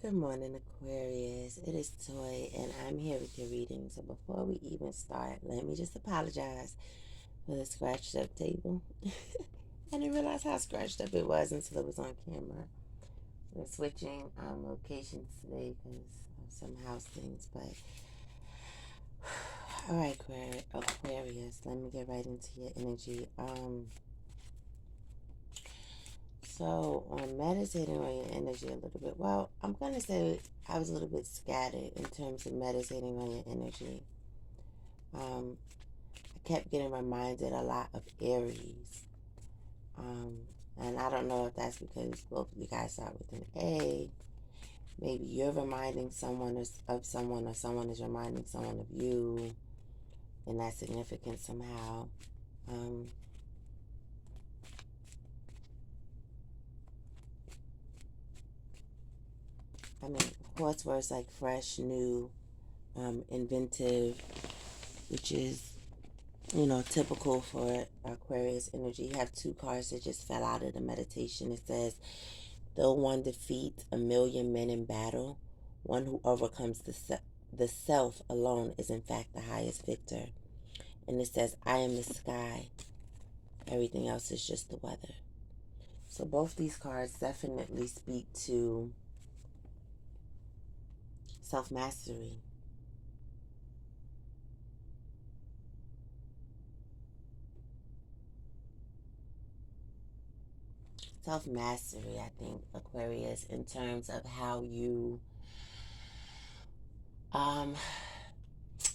Good morning, Aquarius. It is Toy, and I'm here with your reading. So before we even start, let me just apologize for the scratched up table. I didn't realize how scratched up it was until it was on camera. We're switching locations today because of some house things, but all right, Aquarius, let me get right into your energy. So, on meditating on your energy a little bit, well, I'm going to say I was a little bit scattered in terms of meditating on your energy. I kept getting reminded a lot of Aries. And I don't know if that's because both of you guys start with an A. Maybe you're reminding someone of someone, or someone is reminding someone of you, and that's significant somehow. I mean, of course, words like fresh, new, inventive, which is, typical for Aquarius energy. You have two cards that just fell out of the meditation. It says, though one defeats 1,000,000 men in battle, one who overcomes the self alone is in fact the highest victor. And it says, I am the sky. Everything else is just the weather. So both these cards definitely speak to self-mastery. Self-mastery, I think, Aquarius, in terms of how you, I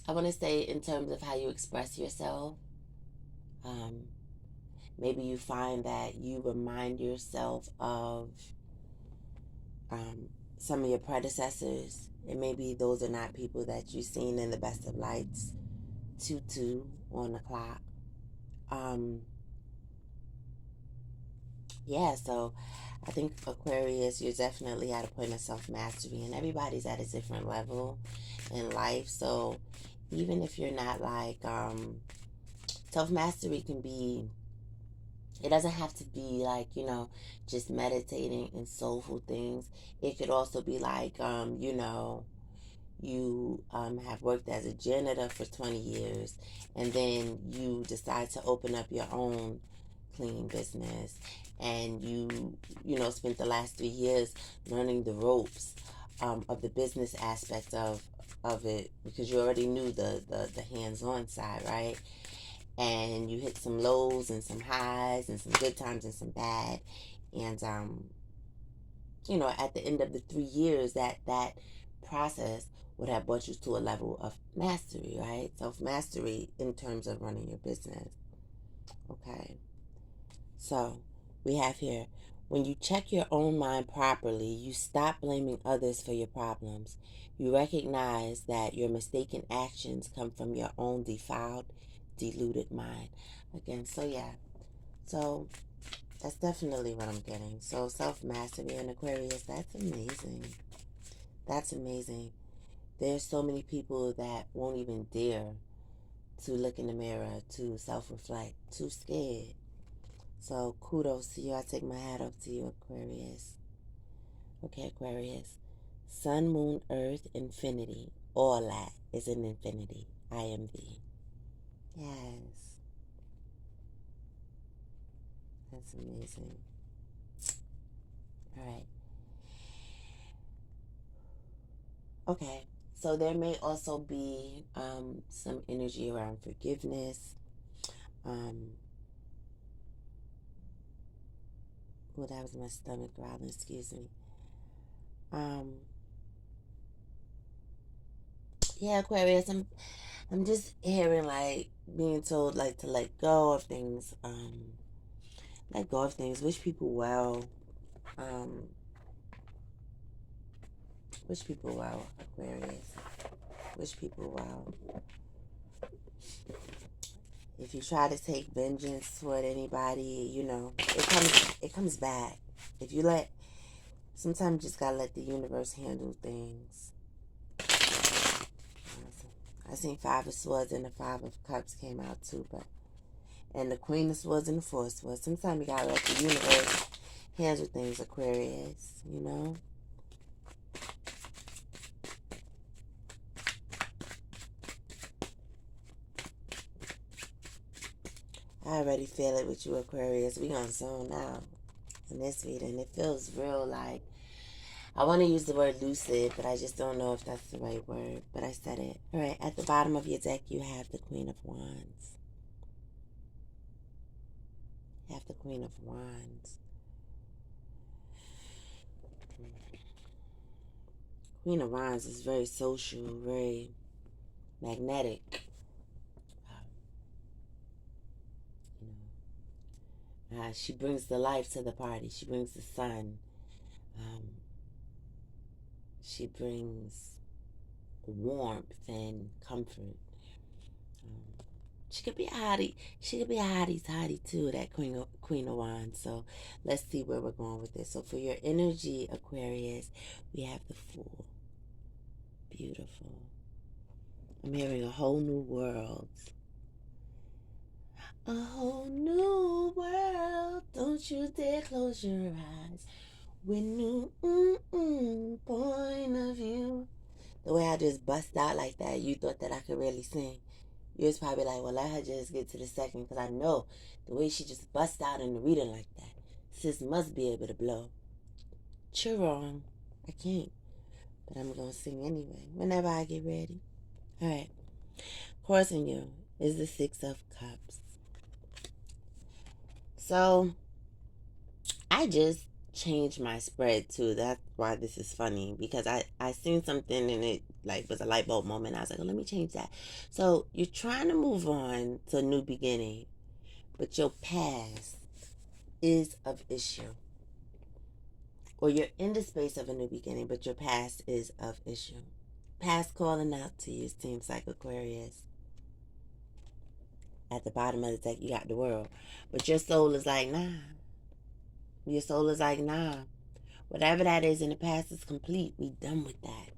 want to say in terms of how you express yourself. Maybe you find that you remind yourself of some of your predecessors, and maybe those are not people that you've seen in the best of lights. 2-2 on the clock. Yeah, so I think Aquarius, you're definitely at a point of self-mastery, and everybody's at a different level in life. So even if you're not like, self-mastery can be, it doesn't have to be like, just meditating and soulful things. It could also be like, you have worked as a janitor for 20 years, and then you decide to open up your own cleaning business, and you spent the last 3 years learning the ropes of the business aspect of it, because you already knew the hands-on side, right? And you hit some lows and some highs and some good times and some bad, and at the end of the 3 years, that process would have brought you to a level of mastery, right? Self-mastery in terms of running your business. Okay. So we have here, when you check your own mind properly, you stop blaming others for your problems. You recognize that your mistaken actions come from your own defiled, deluded mind. Again, so yeah. So that's definitely what I'm getting. So self-mastery in Aquarius, that's amazing. That's amazing. There's so many people that won't even dare to look in the mirror, to self-reflect, too scared. So kudos to you. I take my hat off to you, Aquarius. Okay, Aquarius. Sun, moon, earth, infinity. All that is an infinity. I am thee. Yes. That's amazing. All right. Okay. So there may also be some energy around forgiveness. Oh, that was my stomach growling. Excuse me. Yeah, Aquarius. I'm just hearing like being told like to let go of things. Let go of things. Wish people well. Um, wish people well, Aquarius. Wish people well. If you try to take vengeance toward anybody, it comes back. If you let, sometimes you just gotta let the universe handle things. I seen Five of Swords and the Five of Cups came out too, but and the Queen of Swords and the Four of Swords. Sometimes you gotta let the universe handle things, Aquarius. already feel it with you, Aquarius. We gonna zone out in this reading. It feels real like, I want to use the word lucid, but I just don't know if that's the right word. But I said it. All right, at the bottom of your deck, you have the Queen of Wands. You have the Queen of Wands. Queen of Wands is very social, very magnetic. She brings the life to the party. She brings the sun. She brings warmth and comfort. She could be a hottie. She could be a hottie too, that Queen of Wands. So let's see where we're going with this. So for your energy, Aquarius, we have the Fool. Beautiful. I'm hearing a whole new world. A whole new world. Don't you dare close your eyes. With new point of view. The way I just bust out like that, you thought that I could really sing. You was probably like, well, let her just get to the second, because I know the way she just bust out in the reading like that, sis must be able to blow. You're wrong. I can't. But I'm going to sing anyway, whenever I get ready. All right. Crossing you is the Six of Cups. So, I just changed my spread too. That's why this is funny, because I seen something and it like was a light bulb moment. I was like, oh, let me change that. So you're trying to move on to a new beginning, but your past is of issue. Or you're in the space of a new beginning, but your past is of issue. Past calling out to you, seems like, Aquarius. At the bottom of the deck, you got the World. But your soul is like, nah. Your soul is like, nah. Whatever that is in the past is complete. We done with that.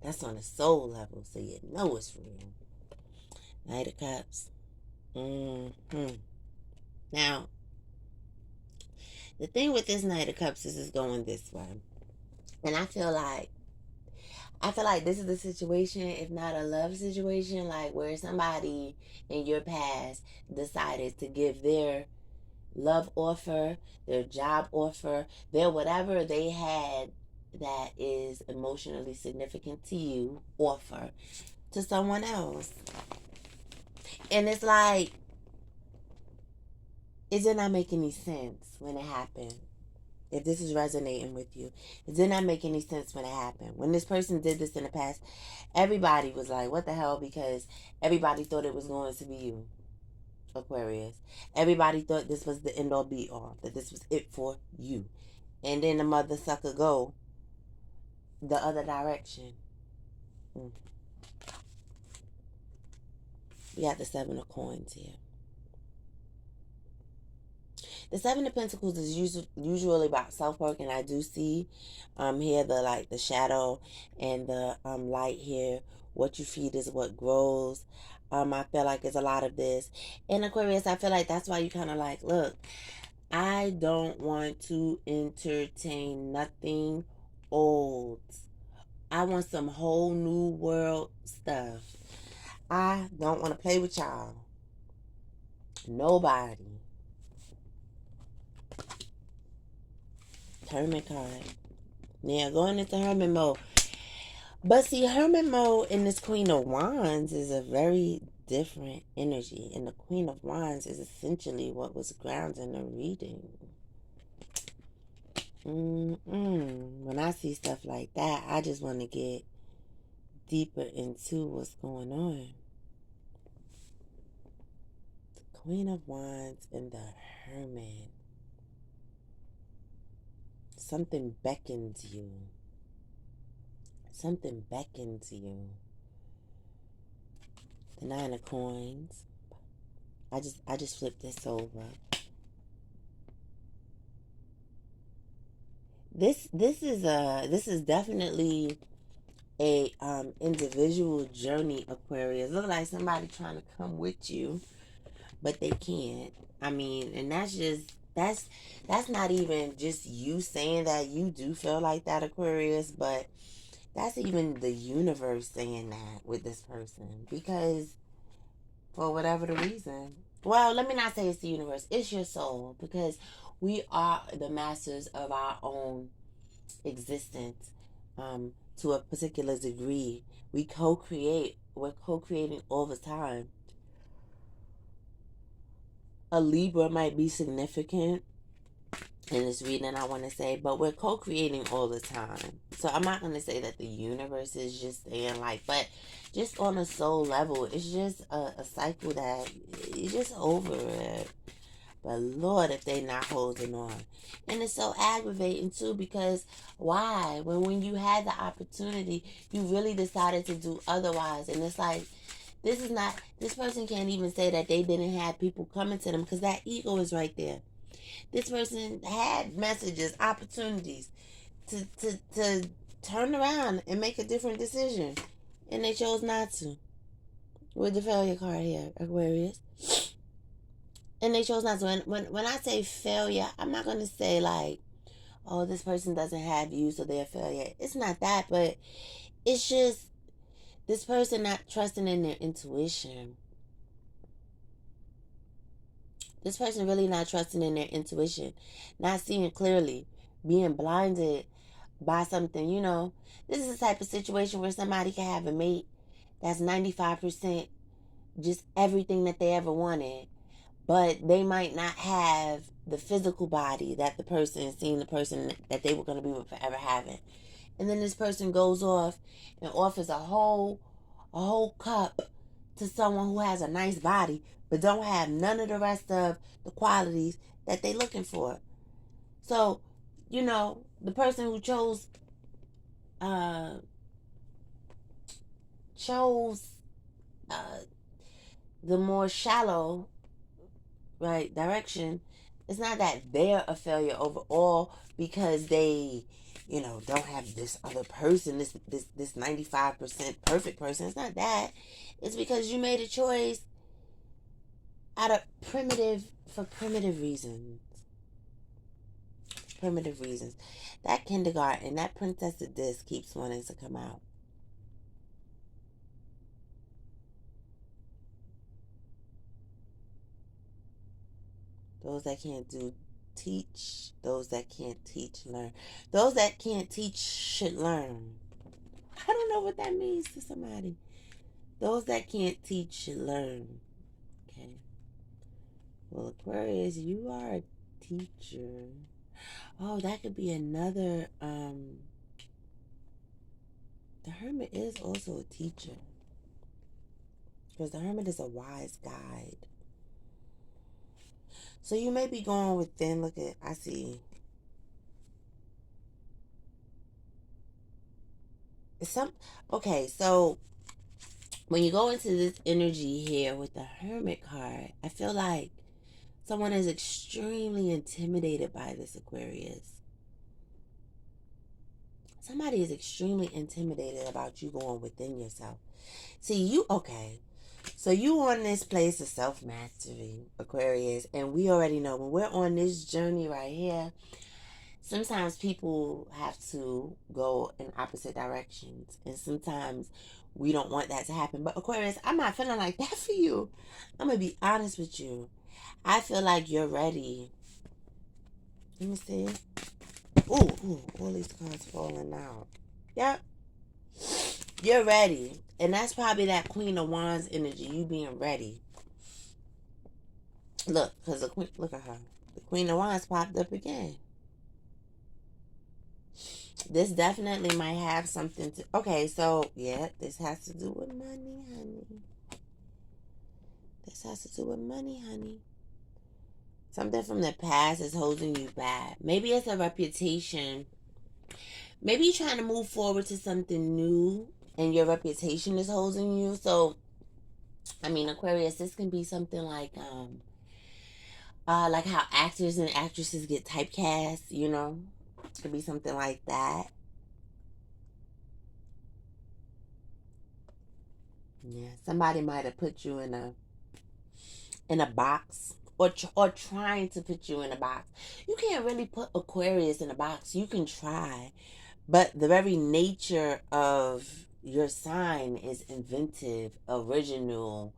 That's on a soul level, so you know it's real. Knight of Cups. Now, the thing with this Knight of Cups is it's going this way. And I feel like this is the situation, if not a love situation, like where somebody in your past decided to give their love offer, their job offer, their whatever they had that is emotionally significant to you, offer to someone else. And it's like, it did not make any sense when it happened. If this is resonating with you, it did not make any sense when it happened. When this person did this in the past, everybody was like, what the hell? Because everybody thought it was going to be you, Aquarius. Everybody thought this was the end all be all, that this was it for you. And then the mother sucker go the other direction. We got the Seven of Coins here. The Seven of Pentacles is usually about self-work, and I do see here the shadow and the light here. What you feed is what grows. I feel like it's a lot of this. And Aquarius, I feel like that's why you kind of like, look, I don't want to entertain nothing old. I want some whole new world stuff. I don't want to play with y'all. Nobody. Hermit card. Now, going into Hermit mode. But see, Hermit mode in this Queen of Wands is a very different energy. And the Queen of Wands is essentially what was grounding the reading. When I see stuff like that, I just want to get deeper into what's going on. The Queen of Wands and the Hermit. Something beckons you. Something beckons you. The Nine of Coins. I just flipped this over. This is definitely a individual journey, Aquarius. Look like somebody trying to come with you, but they can't. I mean, and that's not even just you saying that. You do feel like that, Aquarius, but that's even the universe saying that with this person, because for whatever the reason, Well, let me not say it's the universe. It's your soul, because we are the masters of our own existence, to a particular degree. We co-create. We're co-creating all the time. A Libra might be significant in this reading, I want to say, but we're co-creating all the time. So I'm not going to say that the universe is just staying like, but just on a soul level, it's just a cycle that you're just over it. But Lord, if they not holding on. And it's so aggravating too, because why? When you had the opportunity, you really decided to do otherwise. And it's like, this person can't even say that they didn't have people coming to them, because that ego is right there. This person had messages, opportunities to turn around and make a different decision. And they chose not to. With the failure card here, Aquarius. And they chose not to. And when I say failure, I'm not going to say like, oh, this person doesn't have you, so they're a failure. It's not that, but it's just this person not trusting in their intuition. This person really not trusting in their intuition, not seeing clearly, being blinded by something. This is the type of situation where somebody can have a mate that's 95% just everything that they ever wanted, but they might not have the physical body that the person is seeing the person that they were going to be with forever having. And then this person goes off and offers a whole cup to someone who has a nice body but don't have none of the rest of the qualities that they looking for. So, the person who uh chose uh the more shallow, right, direction, it's not that they're a failure overall because they, don't have this other person, this 95% perfect person. It's not that. It's because you made a choice out of primitive reasons. Primitive reasons. That kindergarten, that princess of this keeps wanting to come out. Those that can't teach. Those that can't teach, learn. Those that can't teach should learn. I don't know what that means to somebody. Those that can't teach should learn. Okay. Well, Aquarius, you are a teacher. Oh, that could be another. The Hermit is also a teacher, because the Hermit is a wise guide. So you may be going within. Look at, I see. Okay, so when you go into this energy here with the Hermit card, I feel like someone is extremely intimidated by this, Aquarius. Somebody is extremely intimidated about you going within yourself. See, okay. So you on this place of self-mastery, Aquarius, and we already know when we're on this journey right here, sometimes people have to go in opposite directions, and sometimes we don't want that to happen. But Aquarius, I'm not feeling like that for you. I'm gonna be honest with you. I feel like you're ready. Let me see. Ooh, all these cards falling out. Yep, you're ready, and that's probably that Queen of Wands energy. You being ready. Look, because the queen. Look at her. The Queen of Wands popped up again. This definitely might have something to. Okay, so yeah, this has to do with money, honey. This has to do with money, honey. Something from the past is holding you back. Maybe it's a reputation. Maybe you're trying to move forward to something new and your reputation is holding you. So, I mean, Aquarius, this can be something like how actors and actresses get typecast, It could be something like that. Yeah, somebody might have put you in a box, or trying to put you in a box. You can't really put Aquarius in a box. You can try, but the very nature of your sign is inventive, original,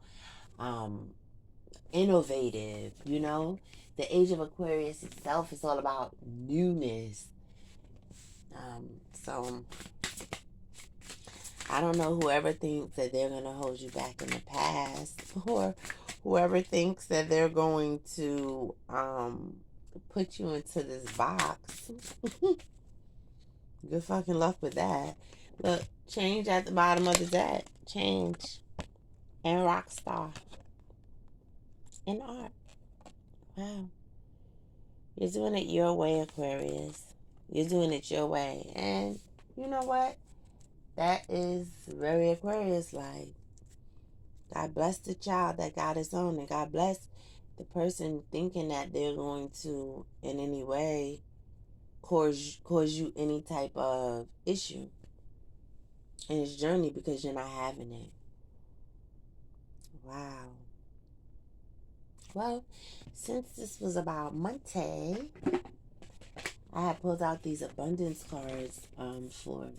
innovative, you know? The age of Aquarius itself is all about newness. So I don't know whoever thinks that they're going to hold you back in the past, or whoever thinks that they're going to put you into this box. Good fucking luck with that. Look, change at the bottom of the deck. Change. And rock star. And art. Wow. You're doing it your way, Aquarius. You're doing it your way. And you know what? That is very Aquarius-like. God bless the child that got his own. And God bless the person thinking that they're going to, in any way, cause you any type of issue in his journey because you're not having it. Wow. Well, since this was about Monday, I had pulled out these abundance cards for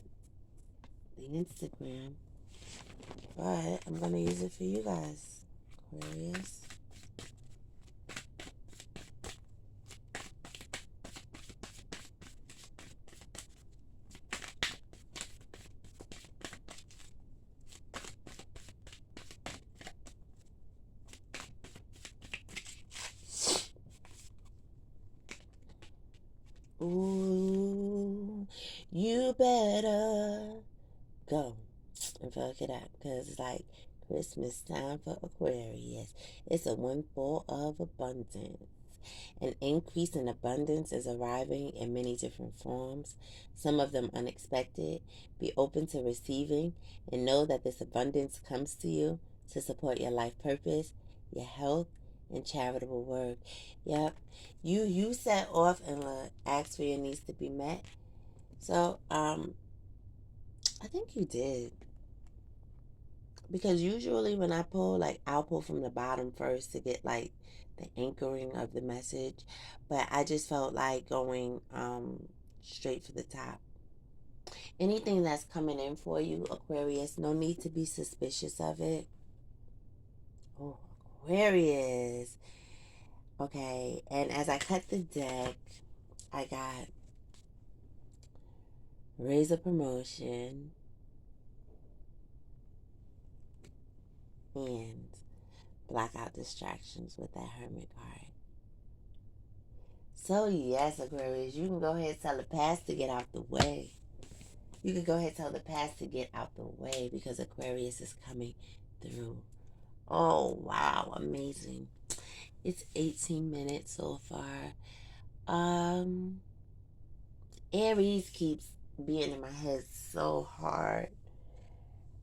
the Instagram, but I'm gonna use it for you guys, Aquarius. Ooh, you better go and fuck it up, because it's like Christmas time for Aquarius. It's a windfall of abundance. An increase in abundance is arriving in many different forms, some of them unexpected. Be open to receiving and know that this abundance comes to you to support your life purpose, your health, and charitable work. Yep. You set off and asked for your needs to be met. So, I think you did. Because usually when I pull, like, I'll pull from the bottom first to get, like, the anchoring of the message. But I just felt like going straight for the top. Anything that's coming in for you, Aquarius, no need to be suspicious of it. Oh, Aquarius. Okay, and as I cut the deck, I got raise a promotion and block out distractions with that Hermit card. So yes, Aquarius, you can go ahead and tell the past to get out the way. You can go ahead and tell the past to get out the way because Aquarius is coming through. Oh, wow, amazing. It's 18 minutes so far. Aries keeps being in my head so hard.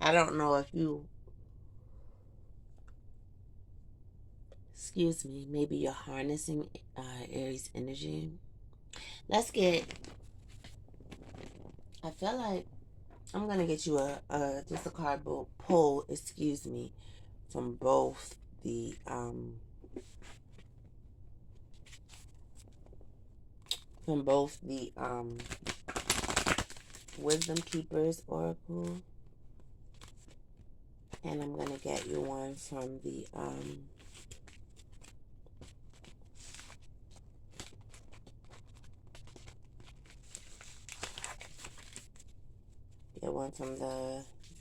I don't know if you, excuse me, maybe you're harnessing Aries energy. Let's get, I feel like I'm going to get you just a card pull, excuse me, from both the, Wisdom Keepers Oracle, and I'm gonna get you one from the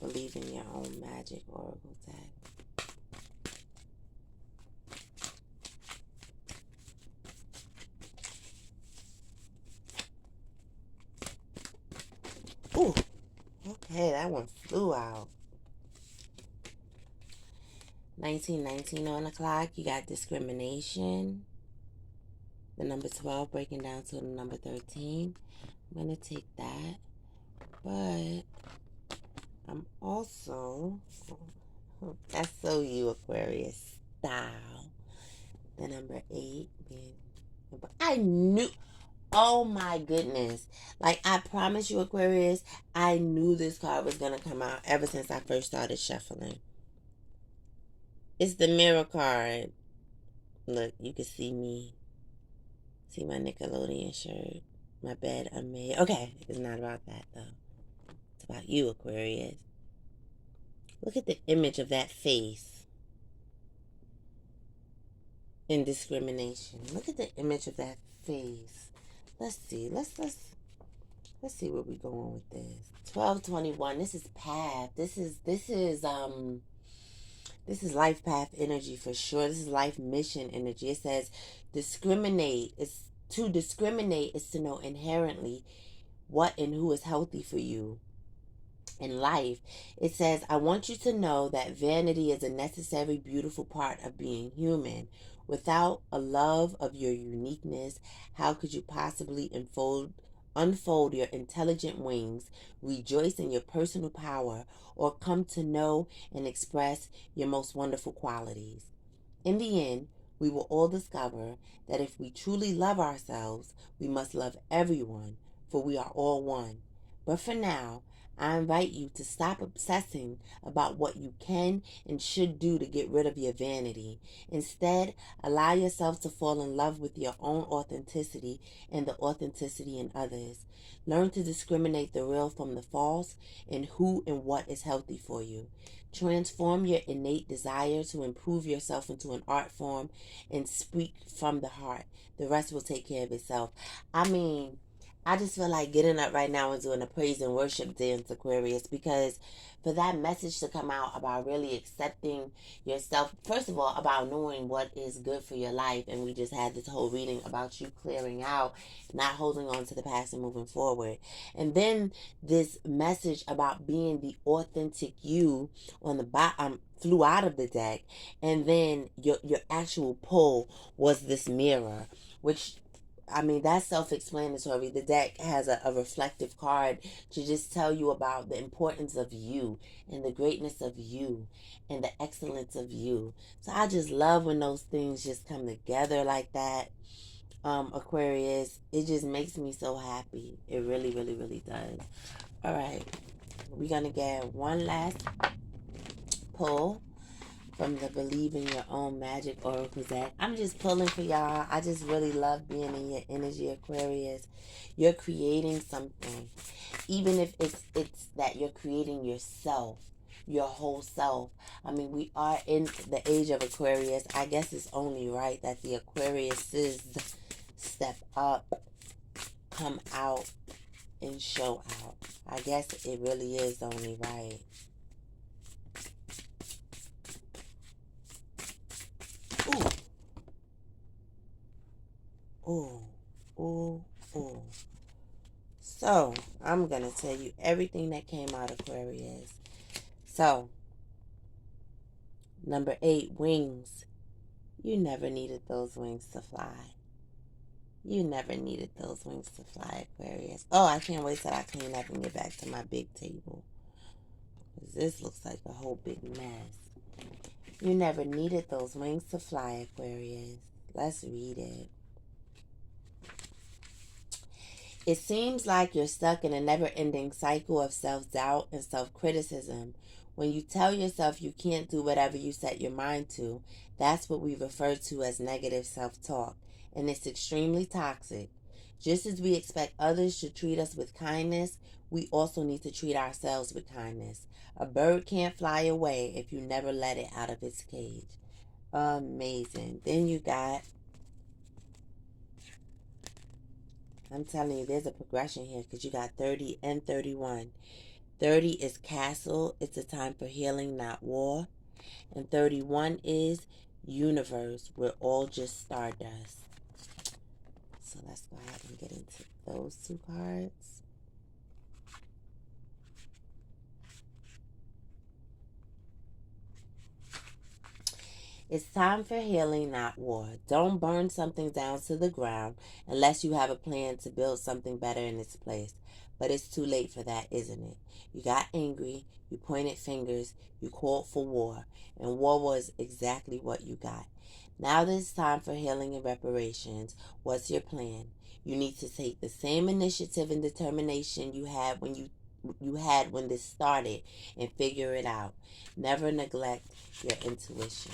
Believe in Your Own Magic Oracle deck. Ooh, okay, that one flew out. 1919 on the clock. You got discrimination. The number 12 breaking down to the number 13. I'm going to take that. But I'm also, that's so you, Aquarius style. The number 8 being, I knew, oh my goodness. Like, I promise you, Aquarius, I knew this card was going to come out ever since I first started shuffling. It's the Mirror card. Look, you can see me. See my Nickelodeon shirt. My bed unmade. Okay, it's not about that, though. It's about you, Aquarius. Look at the image of that face. indiscrimination. Look at the image of that face. Let's see. Let's see where we're going with this. 1221. This is path. This is life path energy for sure. This is life mission energy. It says discriminate. It's to discriminate is to know inherently what and who is healthy for you in life. It says, I want you to know that vanity is a necessary, beautiful part of being human. Without a love of your uniqueness, how could you possibly unfold your intelligent wings, rejoice in your personal power, or come to know and express your most wonderful qualities? In the end, we will all discover that if we truly love ourselves, we must love everyone, for we are all one. But for now, I invite you to stop obsessing about what you can and should do to get rid of your vanity. Instead, allow yourself to fall in love with your own authenticity and the authenticity in others. Learn to discriminate the real from the false and who and what is healthy for you. Transform your innate desire to improve yourself into an art form and speak from the heart. The rest will take care of itself. I mean, I just feel like getting up right now and doing a praise and worship dance, Aquarius, because for that message to come out about really accepting yourself, first of all, about knowing what is good for your life, and we just had this whole reading about you clearing out, not holding on to the past and moving forward. And then this message about being the authentic you on the bottom flew out of the deck, and then your actual pull was this mirror, which I mean, that's self-explanatory. The deck has a reflective card to just tell you about the importance of you and the greatness of you and the excellence of you. So I just love when those things just come together like that. Aquarius, it just makes me so happy. It really, really, really does. All right, we're going to get one last pull from the Believe in Your Own Magic Oracle deck. I'm just pulling for y'all. I just really love being in your energy, Aquarius. You're creating something. Even if it's that you're creating yourself, your whole self. I mean, we are in the age of Aquarius. I guess it's only right that the Aquariuses step up, come out, and show out. I guess it really is only right. Ooh, ooh, ooh. So, I'm going to tell you everything that came out, Aquarius. So, number 8, wings. You never needed those wings to fly. You never needed those wings to fly, Aquarius. Oh, I can't wait till I clean up and get back to my big table. This looks like a whole big mess. You never needed those wings to fly, Aquarius. Let's read it. It seems like you're stuck in a never-ending cycle of self-doubt and self-criticism. When you tell yourself you can't do whatever you set your mind to, that's what we refer to as negative self-talk, and it's extremely toxic. Just as we expect others to treat us with kindness, we also need to treat ourselves with kindness. A bird can't fly away if you never let it out of its cage. Amazing. Then you got, I'm telling you, there's a progression here because you got 30 and 31. 30 is castle. It's a time for healing, not war. And 31 is universe. We're all just stardust. So let's go ahead and get into those two cards. It's time for healing, not war. Don't burn something down to the ground unless you have a plan to build something better in its place. But it's too late for that, isn't it? You got angry, you pointed fingers, you called for war, and war was exactly what you got. Now that it's time for healing and reparations, what's your plan? You need to take the same initiative and determination you had when this started and figure it out. Never neglect your intuition.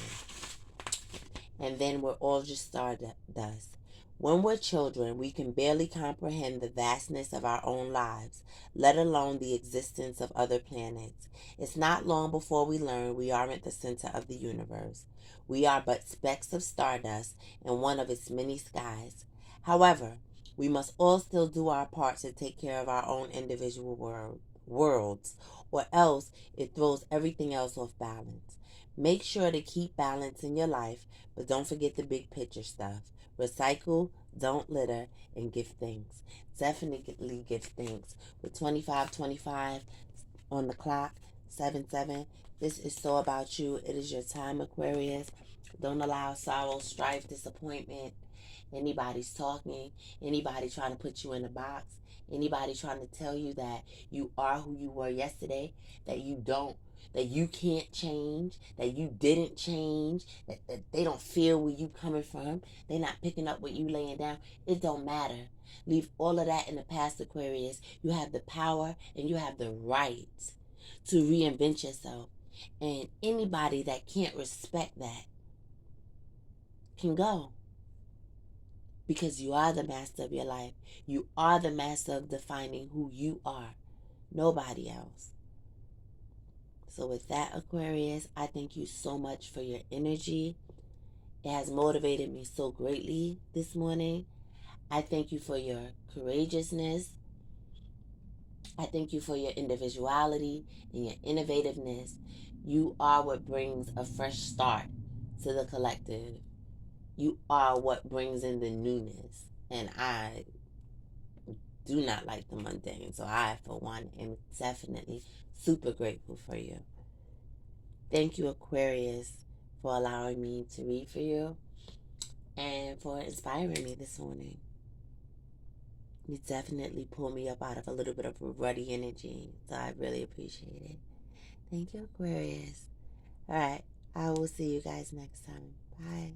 And then we're all just stardust. When we're children, we can barely comprehend the vastness of our own lives, let alone the existence of other planets. It's not long before we learn we aren't the center of the universe. We are but specks of stardust in one of its many skies. However, we must all still do our part to take care of our own individual worlds, or else it throws everything else off balance. Make sure to keep balance in your life, but don't forget the big picture stuff. Recycle, don't litter, and give thanks. Definitely give thanks. With 2525 on the clock, 7-7, this is so about you. It is your time, Aquarius. Don't allow sorrow, strife, disappointment, anybody's talking, anybody trying to put you in a box, anybody trying to tell you that you are who you were yesterday, that you can't change, that you didn't change, that they don't feel where you coming from, they not picking up what you laying down. It don't matter. Leave all of that in the past, Aquarius. You have the power and you have the right to reinvent yourself. And anybody that can't respect that can go. Because you are the master of your life. You are the master of defining who you are. Nobody else. So with that, Aquarius, I thank you so much for your energy. It has motivated me so greatly this morning. I thank you for your courageousness. I thank you for your individuality and your innovativeness. You are what brings a fresh start to the collective. You are what brings in the newness. And I do not like the mundane. So I, for one, am definitely super grateful for you. Thank you, Aquarius, for allowing me to read for you and for inspiring me this morning. You definitely pulled me up out of a little bit of a ruddy energy. So I really appreciate it. Thank you, Aquarius. All right. I will see you guys next time. Bye.